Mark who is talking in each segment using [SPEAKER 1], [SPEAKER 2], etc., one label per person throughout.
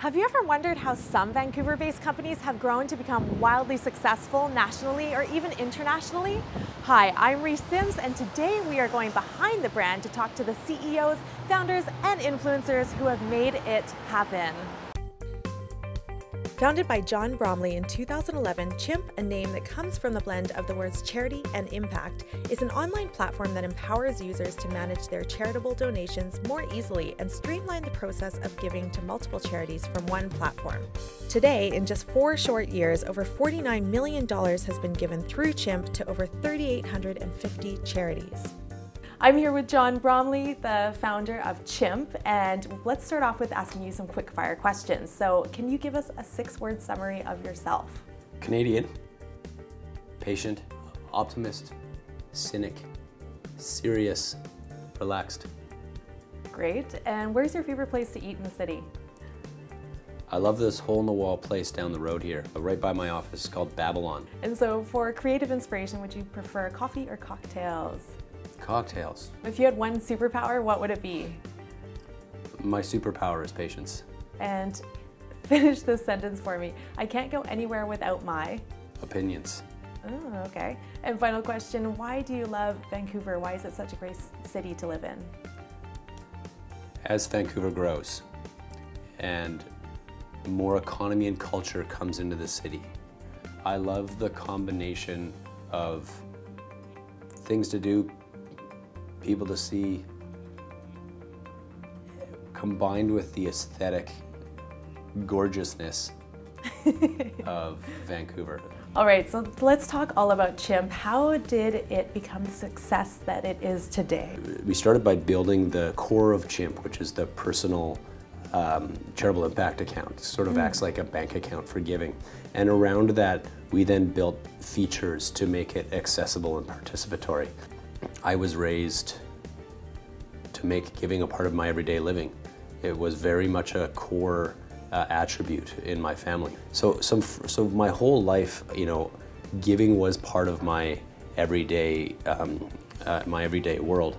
[SPEAKER 1] Have you ever wondered how some Vancouver-based companies have grown to become wildly successful nationally or even internationally? Hi, I'm Reese Sims, and today we are going behind the brand to talk to the CEOs, founders, and influencers who have made it happen. Founded by John Bromley in 2011, Chimp, a name that comes from the blend of the words charity and impact, is an online platform that empowers users to manage their charitable donations more easily and streamline the process of giving to multiple charities from one platform. Today, in just 4 short years, over $49 million has been given through Chimp to over 3,850 charities. I'm here with John Bromley, the founder of Chimp, and let's start off with asking you some quick fire questions. So can you give us a 6-word summary of yourself?
[SPEAKER 2] Canadian, patient, optimist, cynic, serious, relaxed.
[SPEAKER 1] Great. And where's your favorite place to eat in the city?
[SPEAKER 2] I love this hole-in-the-wall place down the road here, right by my office, called Babylon.
[SPEAKER 1] And so for creative inspiration, would you prefer coffee or cocktails?
[SPEAKER 2] Cocktails.
[SPEAKER 1] If you had one superpower, what would it be?
[SPEAKER 2] My superpower is patience.
[SPEAKER 1] And finish this sentence for me. I can't go anywhere without my...
[SPEAKER 2] Opinions.
[SPEAKER 1] Oh, okay. And final question, why do you love Vancouver? Why is it such a great city to live in?
[SPEAKER 2] As Vancouver grows and more economy and culture comes into the city, I love the combination of things to do, people to see, combined with the aesthetic gorgeousness of Vancouver.
[SPEAKER 1] All right, so let's talk all about Chimp. How did it become the success that it is today?
[SPEAKER 2] We started by building the core of Chimp, which is the personal charitable impact account. It sort of acts like a bank account for giving. And around that, we then built features to make it accessible and participatory. I was raised to make giving a part of my everyday living. It was very much a core attribute in my family. So my whole life, giving was part of my everyday world.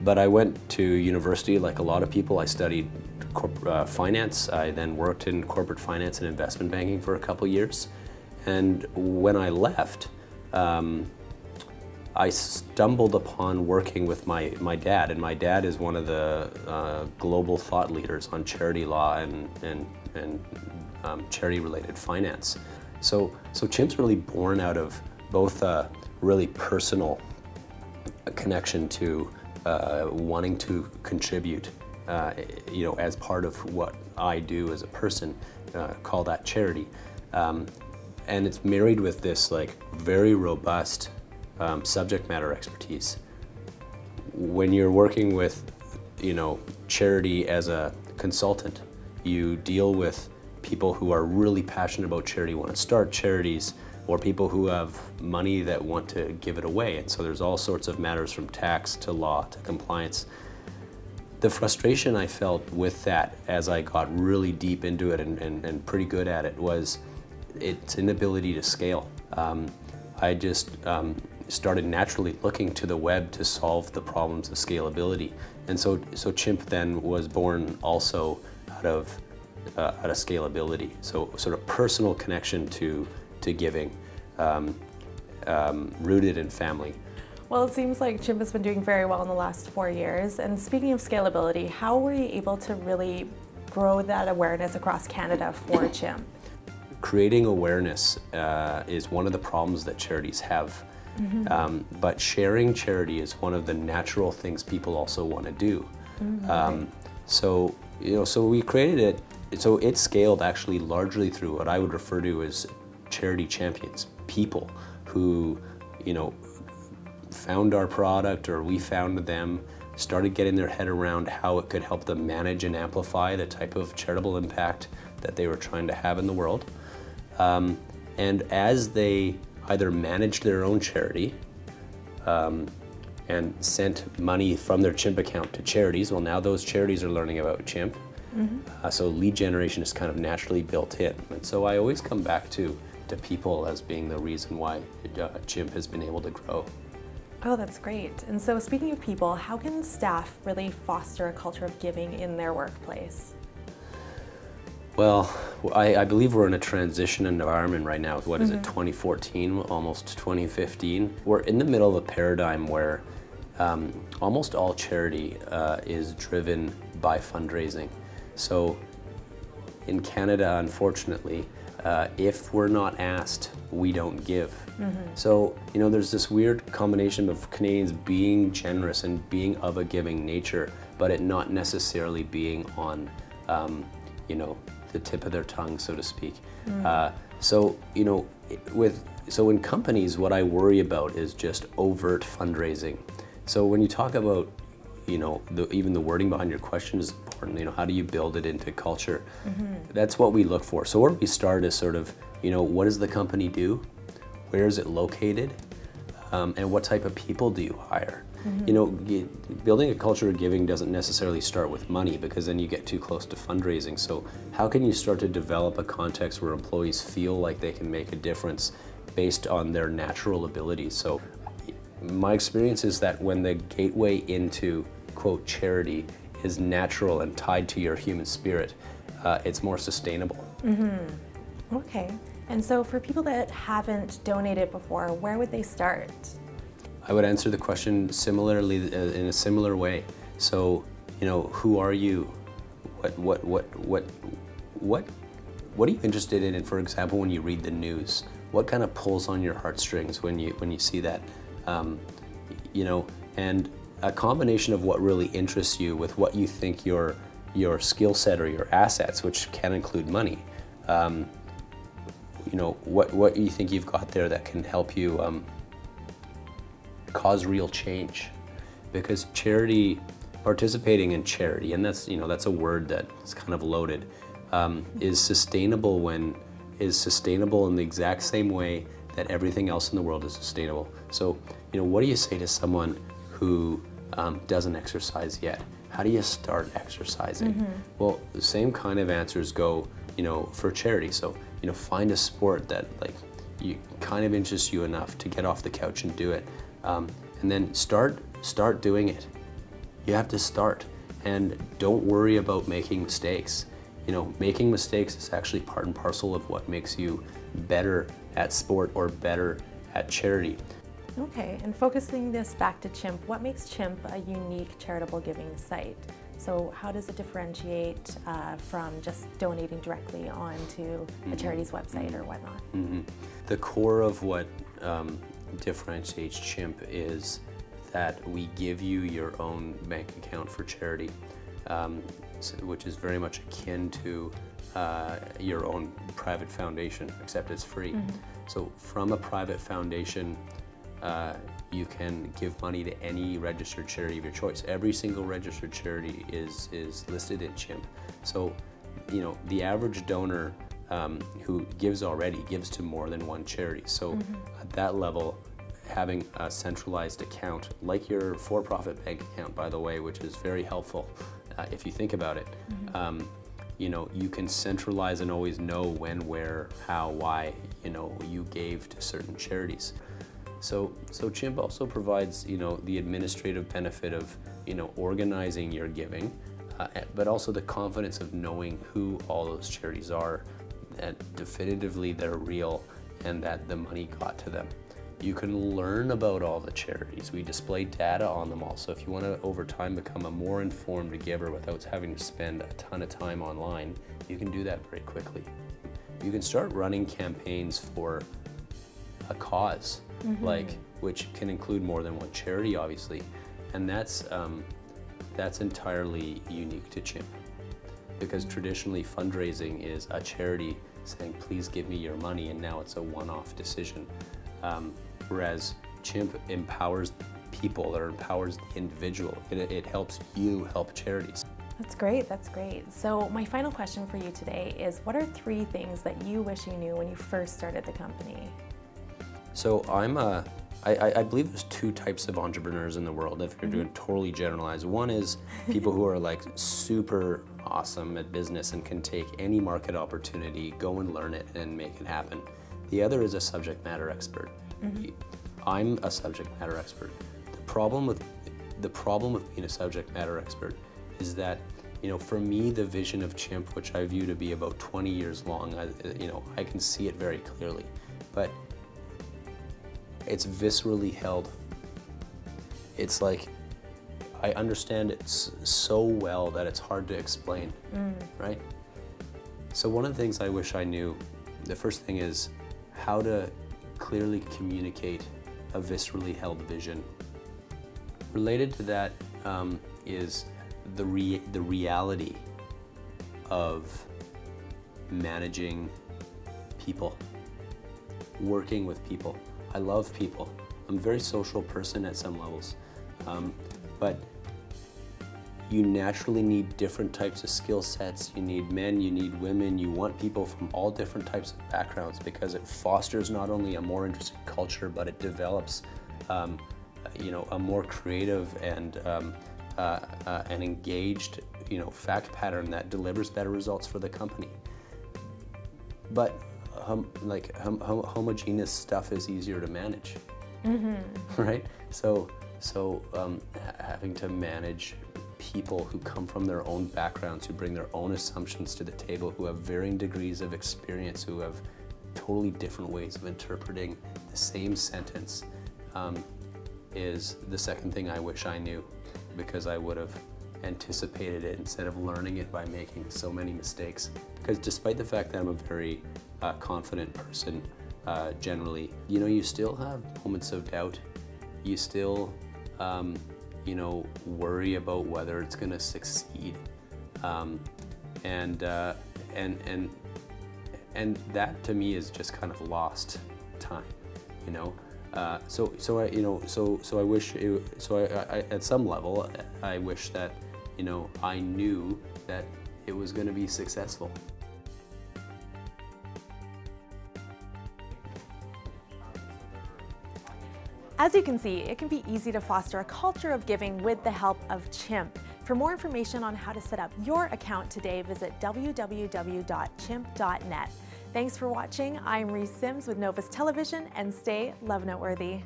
[SPEAKER 2] But I went to university like a lot of people. I studied finance. I then worked in corporate finance and investment banking for a couple years. And when I left, I stumbled upon working with my dad, and my dad is one of the global thought leaders on charity law and charity-related finance. So Chimp's really born out of both a really personal connection to wanting to contribute, as part of what I do as a person, call that charity, and it's married with this very robust subject matter expertise. When you're working with, charity as a consultant, you deal with people who are really passionate about charity, want to start charities, or people who have money that want to give it away. And so there's all sorts of matters from tax to law to compliance. The frustration I felt with that as I got really deep into it and pretty good at it was its inability to scale. I just started naturally looking to the web to solve the problems of scalability. And so Chimp then was born also out of scalability. So sort of personal connection to giving, rooted in family.
[SPEAKER 1] Well, it seems like Chimp has been doing very well in the last 4 years. And speaking of scalability, how were you able to really grow that awareness across Canada for Chimp?
[SPEAKER 2] Creating awareness is one of the problems that charities have. But sharing charity is one of the natural things people also want to do. So we created it, so it scaled actually largely through what I would refer to as charity champions, people who, found our product or we found them, started getting their head around how it could help them manage and amplify the type of charitable impact that they were trying to have in the world. And as they either managed their own charity and sent money from their Chimp account to charities, well, now those charities are learning about Chimp. So lead generation is kind of naturally built in. And so I always come back to people as being the reason why Chimp has been able to grow.
[SPEAKER 1] Oh, that's great. And so speaking of people, how can staff really foster a culture of giving in their workplace?
[SPEAKER 2] Well, I believe we're in a transition environment right now. What is it, 2014, almost 2015? We're in the middle of a paradigm where almost all charity is driven by fundraising. So in Canada, unfortunately, if we're not asked, we don't give. So, you know, there's this weird combination of Canadians being generous and being of a giving nature, but it not necessarily being on, you know, the tip of their tongue, so to speak. So, you know, so in companies, what I worry about is just overt fundraising. So when you talk about, you know, even the wording behind your question is important. You know, how do you build it into culture? That's what we look for. So where we start is sort of, you know, what does the company do? Where is it located? And what type of people do you hire? You know, building a culture of giving doesn't necessarily start with money, because then you get too close to fundraising. So how can you start to develop a context where employees feel like they can make a difference based on their natural abilities? So my experience is that when the gateway into, quote, charity is natural and tied to your human spirit, it's more sustainable.
[SPEAKER 1] Okay. And so for people that haven't donated before, where would they start?
[SPEAKER 2] I would answer the question similarly, in a similar way. So, you know, who are you? What are you interested in? And for example, when you read the news, what kind of pulls on your heartstrings when you see that? You know, and a combination of what really interests you with what you think your skill set or your assets, which can include money. You know, what you think you've got there that can help you cause real change. Because charity, participating in charity, and that's, you know, that's a word that's kind of loaded, is sustainable in the exact same way that everything else in the world is sustainable. So, you know, what do you say to someone who doesn't exercise yet? How do you start exercising? Well, the same kind of answers go, you know, for charity. So, you know, find a sport that like you kind of interests you enough to get off the couch and do it, and then start doing it. You have to start, and don't worry about making mistakes. You know, making mistakes is actually part and parcel of what makes you better at sport or better at charity.
[SPEAKER 1] Okay, and focusing this back to Chimp, what makes Chimp a unique charitable giving site? So how does it differentiate from just donating directly onto a charity's website or whatnot?
[SPEAKER 2] The core of what differentiates Chimp is that we give you your own bank account for charity, which is very much akin to your own private foundation, except it's free. So from a private foundation, you can give money to any registered charity of your choice. Every single registered charity is listed in Chimp. So, you know, the average donor who gives already gives to more than one charity. So at that level, having a centralized account, like your for-profit bank account, by the way, which is very helpful if you think about it, you know, you can centralize and always know when, where, how, why, you know, you gave to certain charities. So Chimp also provides, you know, the administrative benefit of, you know, organizing your giving, but also the confidence of knowing who all those charities are, that definitively they're real and that the money got to them. You can learn about all the charities. We display data on them all. So if you want to, over time, become a more informed giver without having to spend a ton of time online, you can do that very quickly. You can start running campaigns for a cause, like, which can include more than one charity, obviously, and that's entirely unique to Chimp, because traditionally fundraising is a charity saying, please give me your money, and now it's a one-off decision, whereas Chimp empowers people, or empowers the individual. It helps you help charities.
[SPEAKER 1] That's great, that's great. So my final question for you today is, what are 3 things that you wish you knew when you first started the company?
[SPEAKER 2] So I believe there's 2 types of entrepreneurs in the world, if you're doing totally generalized. One is people who are like super awesome at business and can take any market opportunity, go and learn it and make it happen. The other is a subject matter expert. I'm a subject matter expert. The problem with being a subject matter expert is that you know, for me, the vision of Chimp, which I view to be about 20 years long, you know, I can see it very clearly, but it's viscerally held. It's like, I understand it so well that it's hard to explain, right? So one of the things I wish I knew, the first thing is how to clearly communicate a viscerally held vision. Related to that is the reality of managing people, working with people. I love people. I'm a very social person at some levels, but you naturally need different types of skill sets. You need men, you need women, you want people from all different types of backgrounds, because it fosters not only a more interesting culture, but it develops you know, a more creative and engaged, you know, fact pattern that delivers better results for the company. But homogeneous stuff is easier to manage, right? So having to manage people who come from their own backgrounds, who bring their own assumptions to the table, who have varying degrees of experience, who have totally different ways of interpreting the same sentence, is the second thing I wish I knew, because I would have anticipated it instead of learning it by making so many mistakes. Because despite the fact that I'm a very confident person generally, you know, you still have moments of doubt. You still you know, worry about whether it's going to succeed, and that to me is just kind of lost time, you know. So I wish at some level I wish that, you know, I knew that it was going to be successful.
[SPEAKER 1] As you can see, it can be easy to foster a culture of giving with the help of Chimp. For more information on how to set up your account today, visit www.chimp.net. Thanks for watching. I'm Reese Sims with Novus Television, and stay love noteworthy.